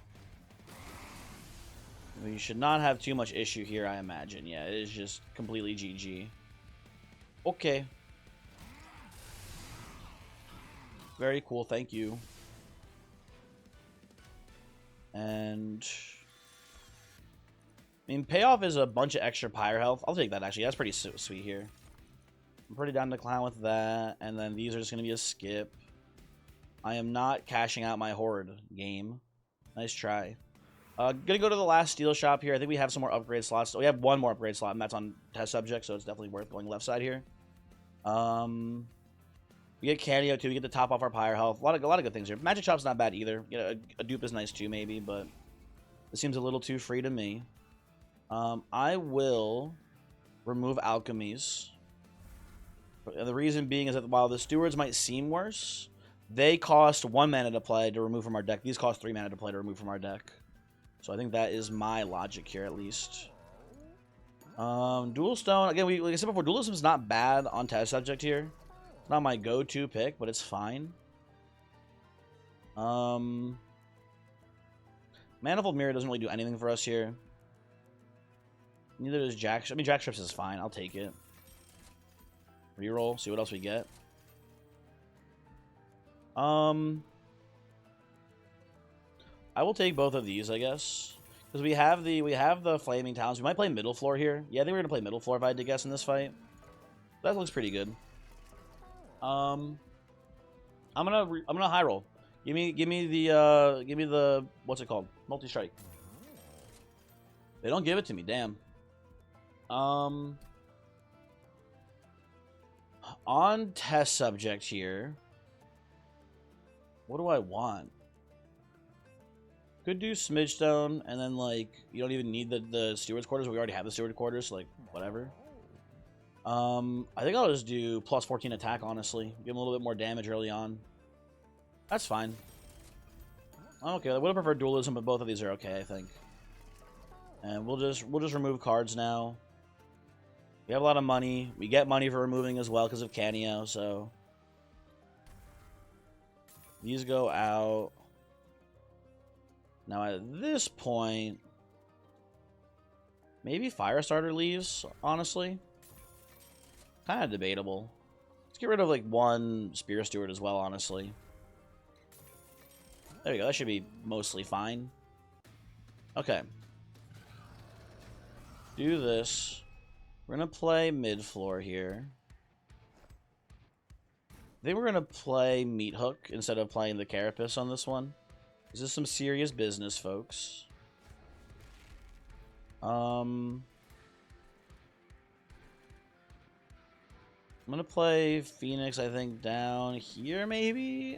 We should not have too much issue here, I imagine. Yeah, it is just completely GG. Okay. Very cool, thank you. And I mean, payoff is a bunch of extra pyre health. I'll take that, actually. That's pretty sweet here. I'm pretty down to clown with that. And then these are just going to be a skip. I am not cashing out my horde game. Nice try. Gonna go to the last steel shop here. I think we have some more upgrade slots. We have one more upgrade slot, and that's on test subject, so it's definitely worth going left side here. We get Candio too. We get to top off our pyre health. A lot of good things here. Magic Shop's not bad either. You know, a dupe is nice too, maybe, but it seems a little too free to me. I will remove alchemies. The reason being is that while the stewards might seem worse, they cost 1 mana to play to remove from our deck. These cost 3 mana to play to remove from our deck. So I think that is my logic here, at least. Dual Stone. Again, like I said before, Dualism is not bad on test subject here. It's not my go-to pick, but it's fine. Manifold Mirror doesn't really do anything for us here. Neither does Jack. I mean, Jack Strips is fine. I'll take it. Reroll. See what else we get. I will take both of these, I guess, because we have the Flaming Talons. We might play middle floor here. Yeah, I think we're gonna play middle floor if I had to guess in this fight. That looks pretty good. I'm gonna high roll. Give me the what's it called? Multi-strike. They don't give it to me. Damn. On test subject here, what do I want? Could do Smidge Stone, and then, like, you don't even need the Steward's Quarters. We already have the Steward's Quarters, so, like, whatever. I think I'll just do plus 14 attack, honestly. Give him a little bit more damage early on. That's fine. Okay, I would have preferred Dualism, but both of these are okay, I think. And we'll just remove cards now. We have a lot of money. We get money for removing as well because of Canio, so... These go out. Now at this point... Maybe Firestarter leaves, honestly. Kind of debatable. Let's get rid of, like, one Spear Steward as well, honestly. There we go. That should be mostly fine. Okay. Do this. We're going to play mid-floor here. I think we're going to play Meat Hook instead of playing the Carapace on this one. This is some serious business, folks. I'm going to play Phoenix, I think, down here, maybe?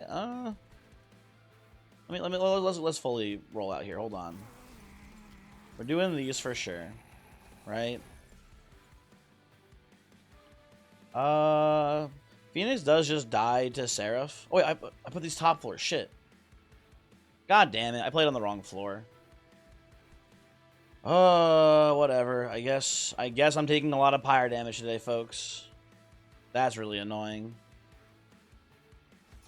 Let's fully roll out here. Hold on. We're doing these for sure, right? Phoenix does just die to Seraph. Oh wait, I put these top floors. Shit. God damn it! I played on the wrong floor. Whatever. I guess I'm taking a lot of pyre damage today, folks. That's really annoying.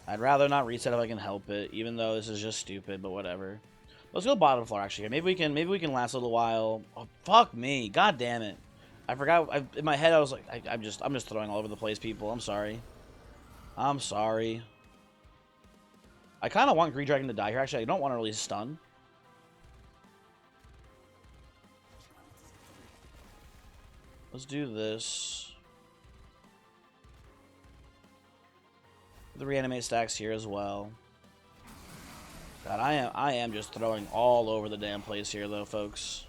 I'd rather not reset if I can help it, even though this is just stupid, but whatever. Let's go bottom floor actually. Maybe we can last a little while. Oh, fuck me. God damn it. I forgot. In my head I was like I'm just throwing all over the place, people. I'm sorry. I'm sorry. I kind of want Green Dragon to die here. Actually, I don't want to really stun. Let's do this. The reanimate stacks here as well. God, I am just throwing all over the damn place here, though, folks.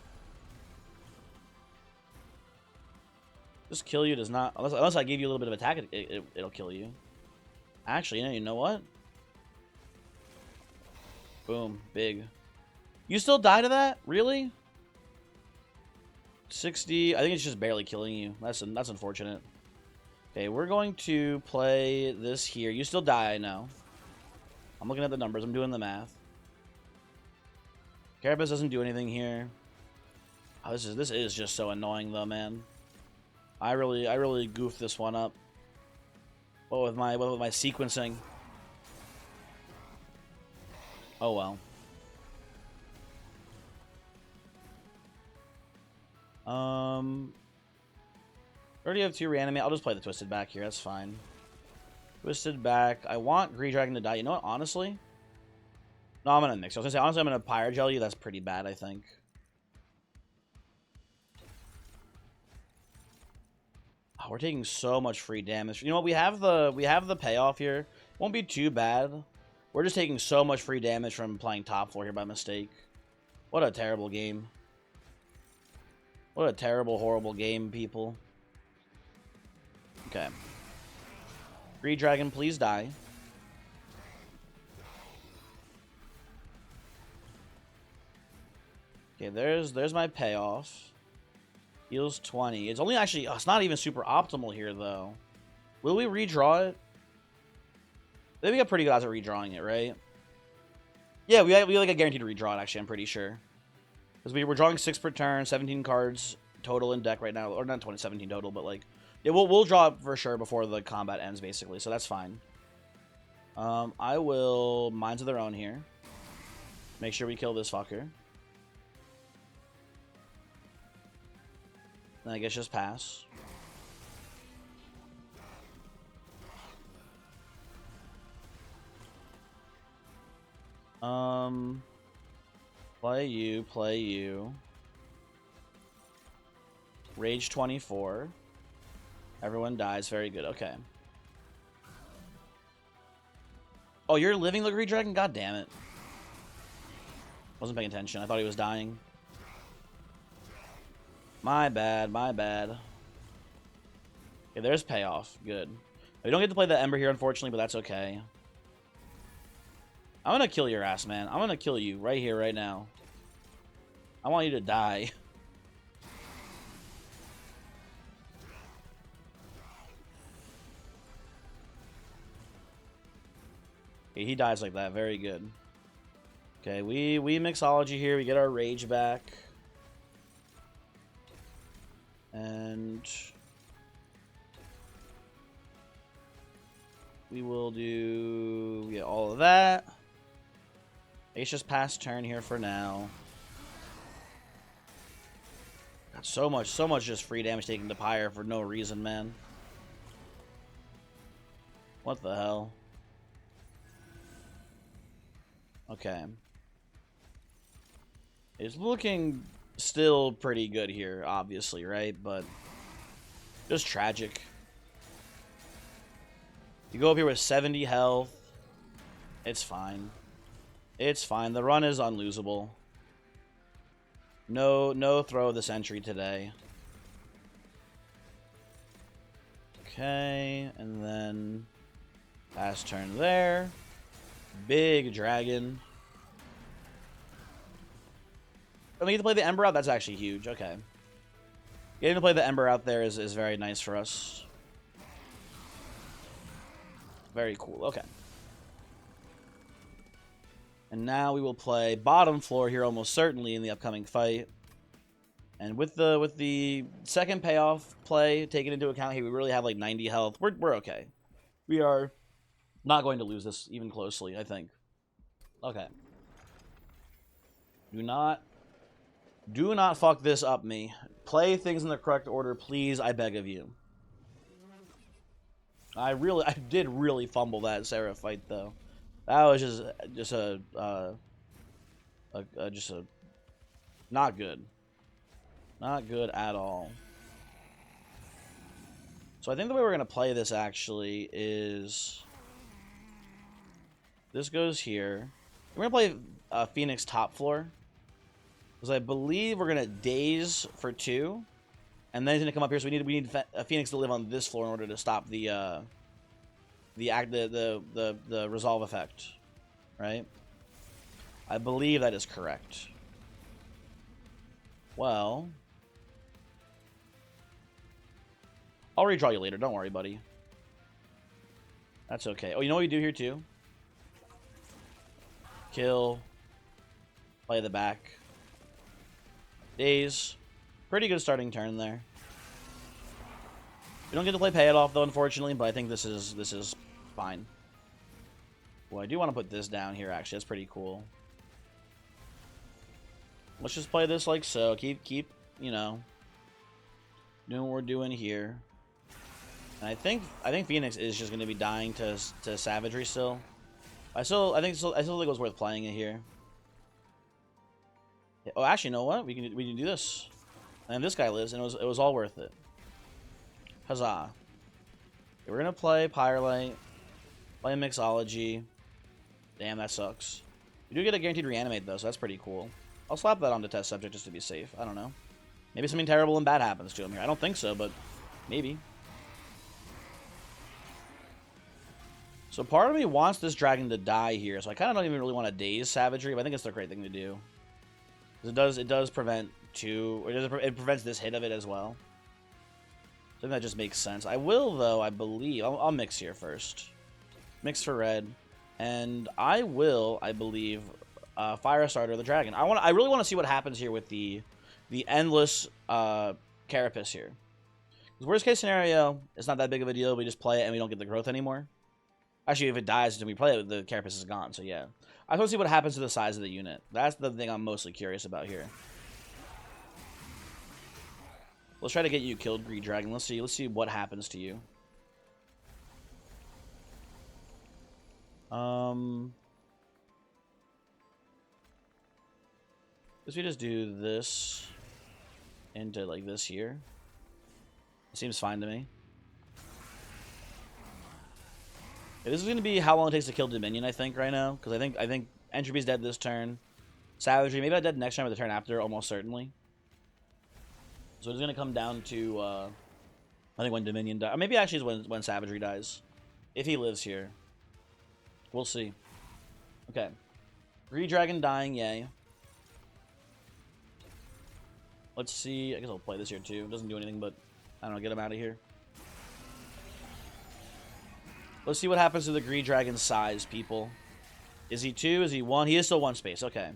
Just kill you does not... Unless I give you a little bit of attack, it'll kill you. Actually, you know what? Boom. Big. You still die to that? Really? 60... I think it's just barely killing you. That's unfortunate. Okay, we're going to play this here. You still die, I know. I'm looking at the numbers. I'm doing the math. Carapace doesn't do anything here. Oh, this is just so annoying, though, man. I really goofed this one up. What with my sequencing? Oh well. Already have 2 reanimate. I'll just play the Twisted Back here. That's fine. Twisted Back. I want Green Dragon to die. You know what? Honestly, no, I'm gonna mix. I was gonna say honestly, I'm gonna Pyre Gel you. That's pretty bad, I think. Oh, we're taking so much free damage. You know what? We have the payoff here. Won't be too bad. We're just taking so much free damage from playing top floor here by mistake. What a terrible game. What a terrible, horrible game, people. Okay. Green Dragon, please die. Okay, there's my payoff. Heals 20. It's only actually... it's not even super optimal here, though. Will we redraw it? I think we got pretty good odds at redrawing it, right? Yeah, we like a guaranteed to redraw it, actually, I'm pretty sure. Because we're drawing 6 per turn, 17 cards total in deck right now. Or not 17 total, but like... Yeah, we'll draw it for sure before the combat ends, basically. So that's fine. I will Minds of Their Own here. Make sure we kill this fucker. Then I guess just pass. Play you. Rage 24. Everyone dies. Very good. Okay. Oh, you're living the Green Dragon? God damn it. Wasn't paying attention. I thought he was dying. My bad. My bad. Okay, there's payoff. Good. We don't get to play the Ember here, unfortunately, but that's okay. I'm gonna kill your ass, man. I'm gonna kill you right here, right now. I want you to die. Okay, he dies like that. Very good. Okay, we mixology here. We get our rage back. And we will do all of that. Ace just pass turn here for now. Got so much just free damage taken to Pyre for no reason, man. What the hell? Okay. It's looking still pretty good here, obviously, right? But just tragic. You go up here with 70 health. It's fine. It's fine. The run is unlosable. No throw of the century today. Okay, and then pass turn there. Big dragon. Oh, we get to play the Ember out? That's actually huge. Okay. Getting to play the Ember out there is very nice for us. Very cool. Okay. And now we will play bottom floor here almost certainly in the upcoming fight. And with the second payoff play taken into account here, we really have like 90 health. We're okay. We are not going to lose this even closely, I think. Okay. Do not fuck this up, me. Play things in the correct order, please, I beg of you. I did really fumble that Sarah fight, though. That was just a not good. Not good at all. So I think the way we're going to play this, actually, is... This goes here. We're going to play Phoenix top floor. Because I believe we're going to daze for 2. And then he's going to come up here, so we need a Phoenix to live on this floor in order to stop the resolve effect. Right? I believe that is correct. Well... I'll redraw you later. Don't worry, buddy. That's okay. Oh, you know what we do here, too? Kill. Play the back. Daze. Pretty good starting turn there. We don't get to play pay it off, though, unfortunately, but I think this is fine. Well, I do want to put this down here, actually. That's pretty cool. Let's just play this like so. Keep, you know, doing what we're doing here. And I think Phoenix is just going to be dying to savagery still. I still think it was worth playing it here. Oh, actually, you know what? We can do this. And this guy lives, and it was all worth it. Huzzah! Okay, we're gonna play Pyrelite, play Mixology. Damn, that sucks. We do get a guaranteed reanimate though, so that's pretty cool. I'll slap that onto test subject just to be safe. I don't know. Maybe something terrible and bad happens to him here. I don't think so, but maybe. So part of me wants this dragon to die here, so I kind of don't even really want to daze savagery, but I think it's the great thing to do. Because it does prevent it prevents this hit of it as well. I think that just makes sense. I will, though, I believe... I'll mix here first. Mix for red. And I will, I believe, fire a starter of the dragon. I really want to see what happens here with the endless carapace here. Because worst case scenario, it's not that big of a deal. We just play it and we don't get the growth anymore. Actually, if it dies and we play it, the carapace is gone. So, yeah. I just want to see what happens to the size of the unit. That's the thing I'm mostly curious about here. Let's try to get you killed, Greed Dragon. Let's see what happens to you. Guess we just do this into like this here. Seems fine to me. Okay, this is gonna be how long it takes to kill Dominion, I think, right now. Because I think Entropy's dead this turn. Savagery, maybe not dead next turn, but the turn after, almost certainly. So it's going to come down to, I think when Dominion dies. Or maybe actually is when Savagery dies. If he lives here. We'll see. Okay. Greed Dragon dying, yay. Let's see. I guess I'll play this here too. It doesn't do anything, but I don't know, get him out of here. Let's see what happens to the Greed Dragon's size, people. Is he 2? Is he 1? He is still 1 space. Okay.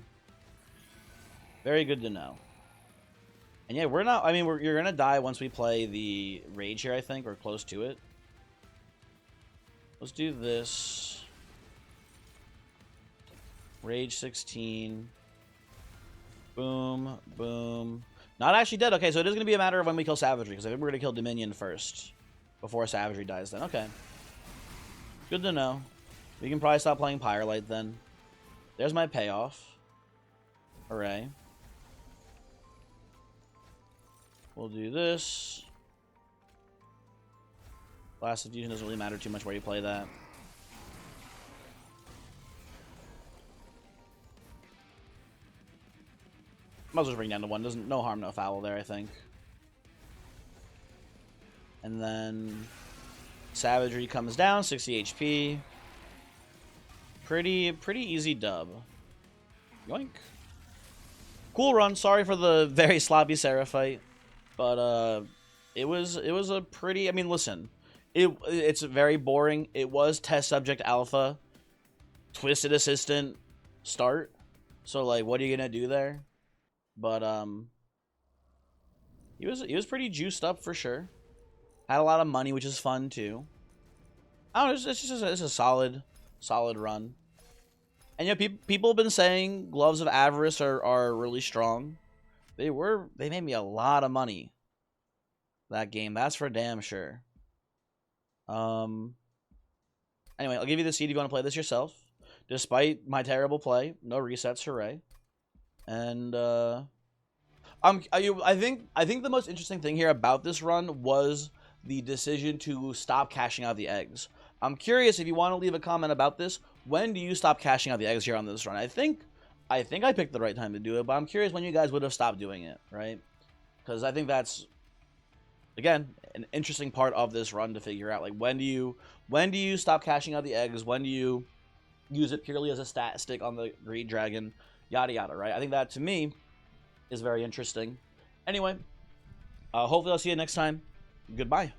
Very good to know. And yeah, we're not... I mean, you're going to die once we play the Rage here, I think. Or close to it. Let's do this. Rage 16. Boom, boom. Not actually dead. Okay, so it is going to be a matter of when we kill Savagery, because I think we're going to kill Dominion first before Savagery dies then. Okay. Good to know. We can probably stop playing Pyrelight then. There's my payoff. Hooray. We'll do this. Blast of Fusion doesn't really matter too much where you play that. Might as well just bring down to 1. No harm, no foul there, I think. And then Savagery comes down, 60 HP. Pretty easy dub. Yoink. Cool run. Sorry for the very sloppy Seraphite, but it was a pretty. I mean, listen, it's very boring. It was test subject alpha, twisted assistant start. So like, what are you gonna do there? But he was pretty juiced up for sure. Had a lot of money, which is fun too. I don't know. It's a solid run. And yeah, people have been saying Gloves of Avarice are really strong. They made me a lot of money that game. That's for damn sure. Anyway, I'll give you the seed if you want to play this yourself. Despite my terrible play, no resets, hooray. And I think the most interesting thing here about this run was the decision to stop cashing out the eggs. I'm curious if you want to leave a comment about this. When do you stop cashing out the eggs here on this run? I think I picked the right time to do it, but I'm curious when you guys would have stopped doing it, right? Because I think that's, again, an interesting part of this run to figure out. Like, when do you stop cashing out the eggs? When do you use it purely as a stat stick on the Greed Dragon? Yada yada, right? I think that, to me, is very interesting. Anyway, hopefully I'll see you next time. Goodbye.